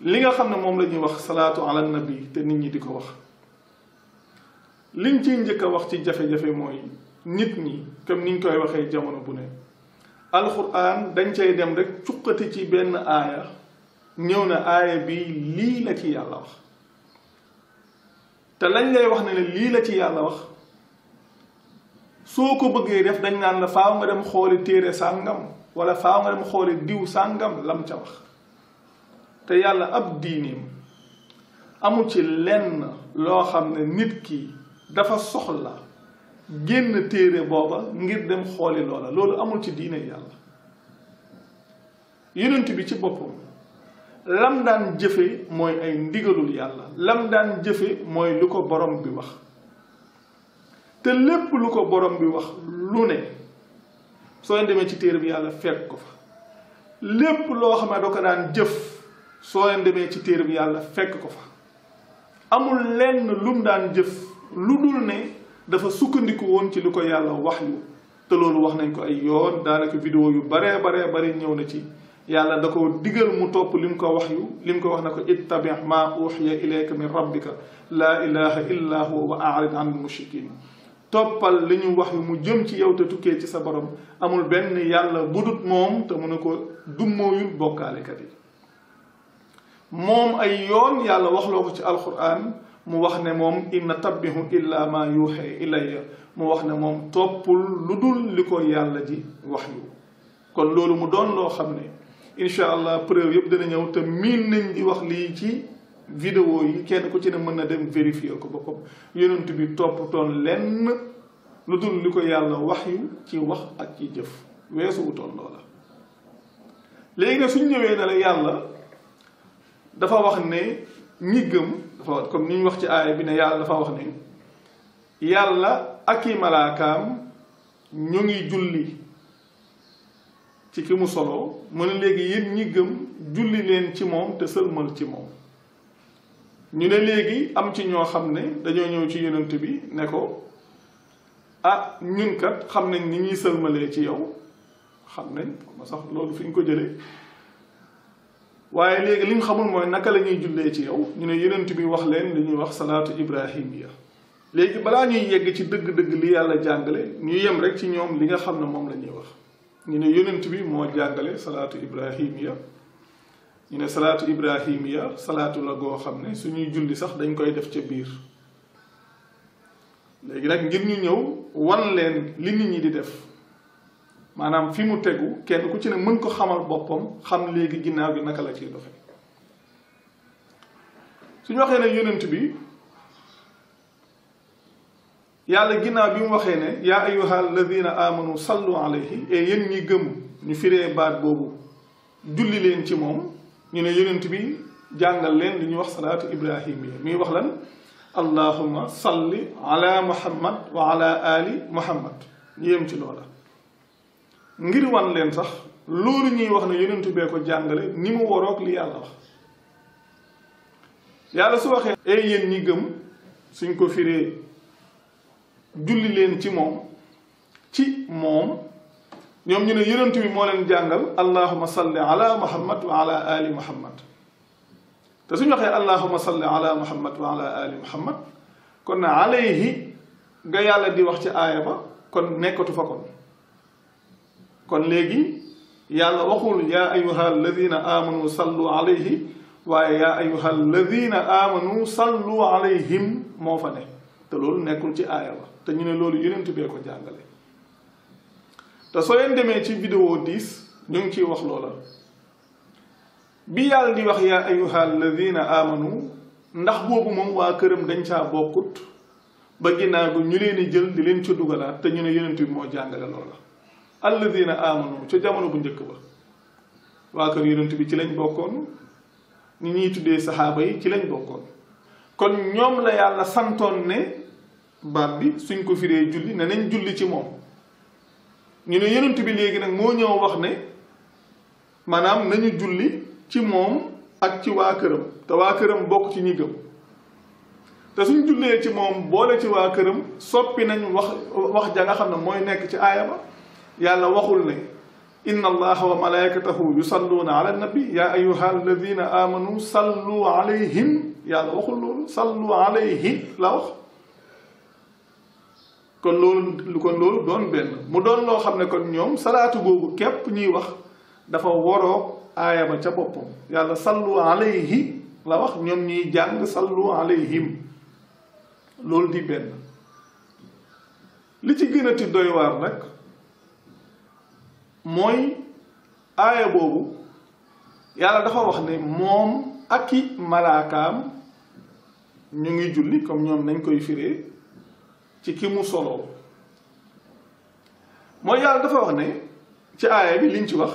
li nga xam ne moom la ñuy wax salaatu ala nabi te nit ñi di ko wax liñ ciy njëkk a wax ci jafe-jafe mooy nit ñi comme niñ koy waxee jamono bu ne alxuraan dañ cay dem rek cuqati ci benn aaya ñëw na aaya bi lii la ci yàlla wax te lañ lay wax ne lii la ci yàlla wax soo ko bëggee def dañ naan la faaw nga dem xooli téere sàngam wala faaw nga dem xooli diw sàngam lam ca wax te yàlla ab diineem amu ci lenn loo xam ne nit ki dafa soxla génn téere booba ngir dem xooli loola loolu amul ci diine yàlla yonent bi ci boppam lam daan jëfe mooy ay ndigalul yàlla lam daan jëfe mooy lu ko borom bi wax te lépp lu ko borom bi wax lu ne soo demee ci téere bi yàlla fekk ko fa lépp loo xam ne doo ko daan jëf soo demee ci téere bi yàlla fekk ko fa amul lenn lum daan jëf lu dul ne dafa sukkandiku woon ci lu ko yàlla wax yu te loolu wax nañ ko ay yoon daanaka vidéo yu baree ñëw na ci yàlla da ko digal mu topp lim ko wax yu lim ko wax na ko ittabi ma uxiya ilayka min rabbika laa ilaha illa huwa wa a'rid anil mushrikin toppal li ñu wax yu mu jëm ci yow te tukkee ci sa borom amul benn yàlla budut moom te mu ne ko dummóoyul bokkaalekat yi moom ay yoon yàlla waxloo ko ci alquran mu wax ne moom inna tabbihu illa ma yuuxee ilayya mu wax ne moom toppul lu dul li ko yàlla ji wax yu kon loolu mu doon loo xam ne incha allah preuve yëpp dana ñëw te miin nañ di wax lii ci vidéo yi kenn ku ci ne mën na dem vérifier ko boppam yonent bi toppatoon lenn lu dul li ko yàlla wax yu ci wax ak ci jëf weesu wutoon loola léegi nag suñ ñëwee ne la yàlla dafa wax ne ñi gëm dafa comme ni ñu wax ci aaya bi ne yàlla dafa wax ne yàlla ak i malaakaam ñu ngi julli ci ki mu solo mu ne léegi yéen ñi gëm julli leen ci moom te sëlmal ci moom ñu ne léegi am ci ñoo xam ne dañoo ñëw ci yonent bi ne ko ah ñun kat xam nañ ni ñuy sëlmalee ci yow xam nañ ma sax loolu fi ñu ko jëlee waaye léegi li ñu xamul mooy naka la ñuy jullee ci yow ñu ne yonent bi wax leen li ñuy wax salaatu ibrahimiya léegi balaa ñuy yegg ci dëgg-dëgg li yàlla jàngale ñu yem rek ci ñoom li nga xam ne moom la ñuy wax ñu ne yonent bi moo jàngale salaatu ibrahimiya ñu ne salaatu ibrahimiya salaatu la goo xam ne suñuy julli sax dañ koy def ca biir léegi nag ngir ñu ñëw wan leen li nit ñi di def maanaam fi mu tegu kenn ku ci ne mën ko xamal boppam xam léegi ginnaaw gi naka la ciy doxe suñu waxee ne yonent bi yàlla ginnaaw bi mu waxee ne yaa ayyuha alladina amanu sallu alayhi et yéen ñi gëm ñu firee baat boobu julli leen ci moom ñu ne yonent bi jàngal leen li ñuy wax salaatu ibrahimiya muy wax lan allahumma salli ala muhammad wa ala ali muhammad ñu yem ci loola ngir wan leen sax loolu ñuy wax ne yonent bee ko jàngale ni mu waroog li yàlla wax yàlla su waxee et yéen ñi gëm suñ ko firee julli leen ci moom ñoom ñu ne yonent bi moo leen jàngal allahumma salli ala muhammad wa ala ali muhammad te suñu waxee allahumma salli ala muhammad wa ala ali muhammad kon na alayhi nga yàlla di wax ci aaya ba kon nekkatu fa kon léegi yàlla waxul yaa ayuha alladina amanu sallu alayhi waaye yaa ayuha alladina amanu sallu alayhim moo fa ne te loolu nekkul ci aaya ba te ñu ne loolu yonent bee ko jàngale te soo leen demee ci vidéo 10 ñu ngi ciy wax loola bi yàlla di wax yaa ayuha alladina amanu ndax boobu moom waa këram dañ caa bokkut ba ginnaaw ñu leen di jël di leen ca dugalaat te ñu ne yonent bi moo jàngale loola alladina amanu ca jamono bu njëkk ba waa kër yonent bi ci lañ bokkoon ni ñuy tuddee saxaaba yi ci lañ bokkoon kon ñoom la yàlla santoon ne baat bi suñ ko firee julli ne nañ julli ci moom ñu ne yonent bi léegi nag moo ñëw wax ne maanaam nañu julli ci moom ak ci waa këram te waa këram bokk ci ñi gëm te suñ jullee ci moom boole ci waa këram soppi nañ wax ja nga xam ne mooy nekk ci aaya ba yàlla waxul ne inna allaha wa malaikatahu yusalluna ala nabi ya ayyuha alladina amanu sallu alayhim yàlla waxul loolu sallu alayhi la wax kon loolu doon benn mu doon loo xam ne kon ñoom salaatu googu képp ñuy wax dafa waroo aaya ba ca boppam yàlla sallu alayhi la wax ñoom ñuy jàng sallu alayhim loolu di benn li ci gën a ti doy waar nag mooy aaya boobu yàlla dafa wax ne moom ak i malaakaam ñu ngi julli comme ñoom nañ koy firee ci ki mu soloo mooy yàlla dafa wax ne ci aaya bi liñ ci wax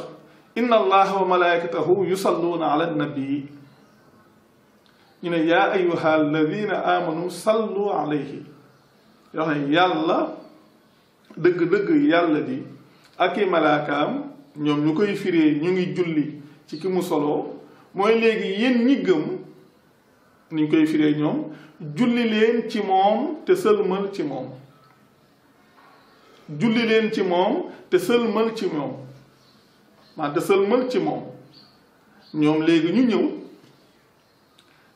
inna allaha wa malaikatahu yusalluuna ala nabii ñu ne yaa ayyuha alladina amanu sallu alayhi yoo xam ne yàlla dëgg-dëgg yàlla di ak i malaakaam ñoom ñu koy firee ñu ngi julli ci ki mu soloo mooy léegi yéen ñi gëm niñ koy firee ñoom julli leen ci moom te sëlmal ci moom julli leen ci moom te sëlmal ci moom te sëlmal ci moom ñoom léegi ñu ñëw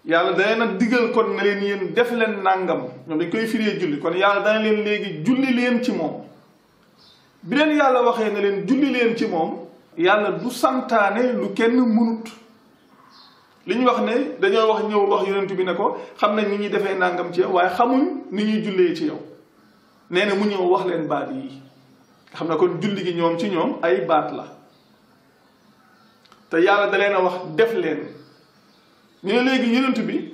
yàlla dana nag digal kon ne leen yéen def leen nàngam ñoom dañ koy firee julli kon yàlla dana leen léegi julli leen ci moom bi leen yàlla waxee ne leen julli leen ci moom yàlla du santaane lu kenn mënut li ñu wax ne dañoo wax ñëw wax yonent bi ne ko xam nañ ni ñuy defee nàngam ci yow waaye xamuñ ni ñuy jullee ci yow nee na mu ñëw wax leen baat yi xam na kon julli gi ñoom ci ñoom ay baat la te yàlla da leen a wax def leen ñu ne léegi yonent bi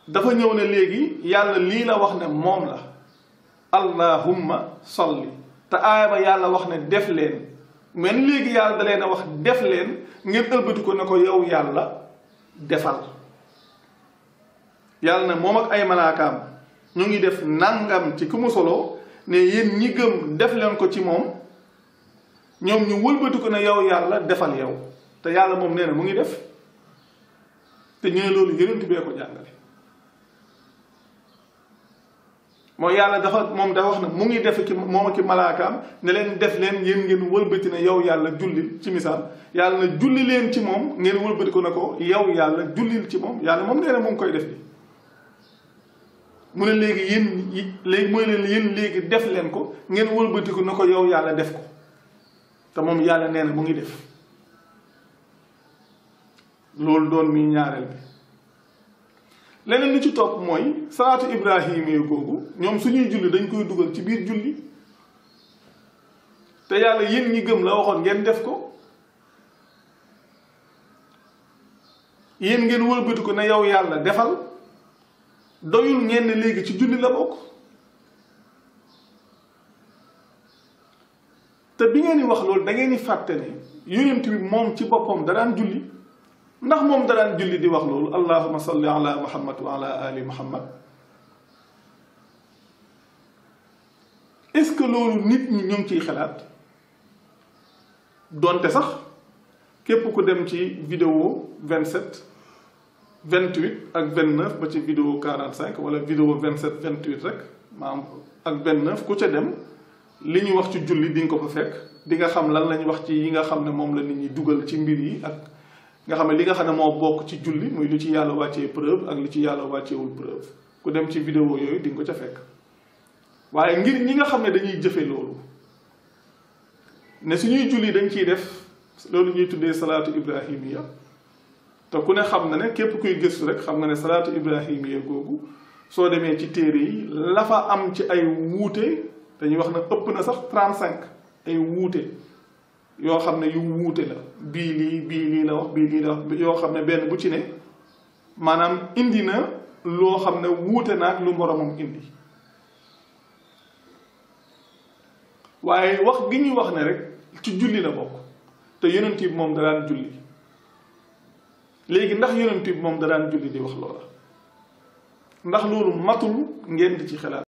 dafa ñëw ne léegi yàlla lii la wax ne moom la allahumma salli te aaya ba yàlla wax ne def leen mais léegi yàlla da leen a wax def leen ngeen ëlbati ko ne ko yow yàlla defal yàlla ne moom ak ay malaakaam ñu ngi def nangam ci ku mu solo ne yéen ñi gëm def leen ko ci moom ñoom ñu wëlbati ko ne yow yàlla defal yow te yàlla moom nee na mu ngi def te ñu ne loolu yonent bee ko jàngale mooy yàlla dafa wax na mu ngi def ki moom ak i malaakaam ne leen def leen yéen ngeen wëlbati ne yow yàlla jullil ci misaal yàlla na julli leen ci moom ngeen wëlbati ko ne ko yow yàlla jullil ci moom yàlla moom nee na mu ngi koy def bi mu ne léegi mooy leen yéen léegi def leen ko ngeen wëlbati ko ne ko yow yàlla def ko te moom yàlla nee na mu ngi def loolu doon muy ñaareel bi leneen li ci topp mooy salaatu ibrahim yi googu ñoom suñuy julli dañ koy dugal ci biir julli te yàlla yéen ñi gëm la waxoon ngeen def ko yéen ngeen wëlbati ko ne yow yàlla defal doyul ngeen ne léegi ci julli la bokk te bi ngeen di wax loolu da ngeen di fàtte ne yonent bi moom ci boppam da daan julli ndax moom da daan julli di wax loolu allahumma salli ala muhammad wa ala ali muhammad est-ce que loolu nit ñi ñu ngi ciy xalaat donte sax képp ku dem ci vidéo 27 28 ak 29 ba ci vidéo 45 wala vidéo 27 28 rek maanaam ak 29 ku ca dem li ñu wax ci julli di nga ko fa fekk di nga xam lan lañu wax ci yi nga xam ne moom la nit ñi dugal ci mbir yi ak nga xam ne li nga xam ne moo bokk ci julli muy lu ci yàlla wàccee preuve ak lu ci yàlla wàcceewul preuve ku dem ci vidéo yooyu di nga ko ca fekk waaye ngir ñi nga xam ne dañuy jëfe loolu ne suñuy julli dañ ciy def loolu ñuy tuddee salaatu ibrahimiya te ku ne xam na ne képp kuy gëstu rek xam nga ne salaatu ibrahimiya googu soo demee ci téere yi la fa am ci ay wuute dañuy wax na ëpp na sax 35 ay wuute yoo xam ne yu wuute la bii lii la wax bii lii la wax yoo xam ne benn bu ci ne maanaam indi na loo xam ne wuute naag lu moromam indi waaye wax gi ñuy wax ne rek ci julli la bokk te yonent bi moom da daan julli léegi ndax yonent bi moom da daan julli di wax loola ndax loolu matul ngeen di ci xalaat